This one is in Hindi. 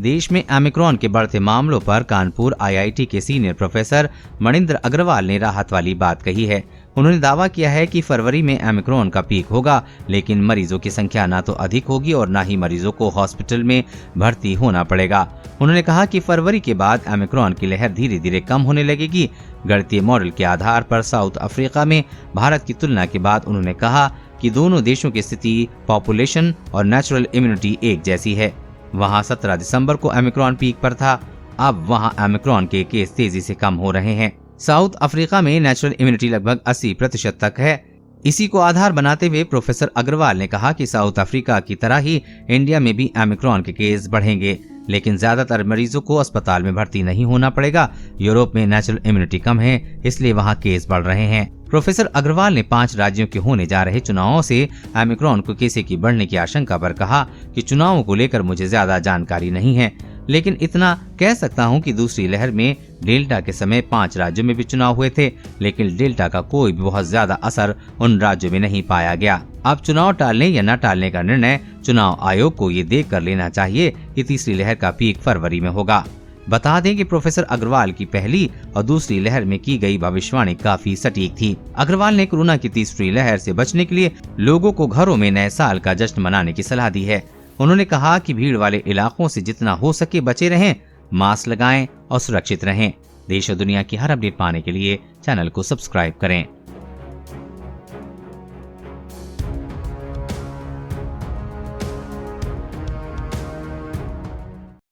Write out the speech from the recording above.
देश में ओमिक्रॉन के बढ़ते मामलों पर कानपुर IIT के सीनियर प्रोफेसर मणिंद्र अग्रवाल ने राहत वाली बात कही है। उन्होंने दावा किया है कि फरवरी में ओमिक्रॉन का पीक होगा, लेकिन मरीजों की संख्या न तो अधिक होगी और न ही मरीजों को हॉस्पिटल में भर्ती होना पड़ेगा। उन्होंने कहा कि फरवरी के बाद ओमिक्रॉन की लहर धीरे धीरे कम होने लगेगी। गणितीय मॉडल के आधार पर साउथ अफ्रीका में भारत की तुलना के बाद उन्होंने कहा कि दोनों देशों की स्थिति, पॉपुलेशन और नेचुरल इम्यूनिटी एक जैसी है। वहां 17 दिसंबर को ओमिक्रॉन पीक पर था, अब वहां ओमिक्रॉन के केस तेजी से कम हो रहे हैं। साउथ अफ्रीका में नेचुरल इम्यूनिटी लगभग 80% तक है। इसी को आधार बनाते हुए प्रोफेसर अग्रवाल ने कहा कि साउथ अफ्रीका की तरह ही इंडिया में भी ओमिक्रॉन के केस बढ़ेंगे, लेकिन ज्यादातर मरीजों को अस्पताल में भर्ती नहीं होना पड़ेगा। यूरोप में नेचुरल इम्यूनिटी कम है, इसलिए वहां केस बढ़ रहे हैं। प्रोफेसर अग्रवाल ने 5 राज्यों के होने जा रहे चुनावों से ओमिक्रॉन को केसें की बढ़ने की आशंका पर कहा कि चुनावों को लेकर मुझे ज्यादा जानकारी नहीं है, लेकिन इतना कह सकता हूं कि दूसरी लहर में डेल्टा के समय 5 राज्यों में भी चुनाव हुए थे, लेकिन डेल्टा का कोई भी बहुत ज्यादा असर उन राज्यों में नहीं पाया गया। अब चुनाव टालने या न टालने का निर्णय चुनाव आयोग को ये देख कर लेना चाहिए कि तीसरी लहर का पीक फरवरी में होगा। बता दें कि प्रोफेसर अग्रवाल की पहली और दूसरी लहर में की गई भविष्यवाणी काफी सटीक थी। अग्रवाल ने कोरोना की तीसरी लहर से बचने के लिए लोगों को घरों में नए साल का जश्न मनाने की सलाह दी है। उन्होंने कहा कि भीड़ वाले इलाकों से जितना हो सके बचे रहें, मास्क लगाएं और सुरक्षित रहें। देश और दुनिया की हर अपडेट पाने के लिए चैनल को सब्सक्राइब करें।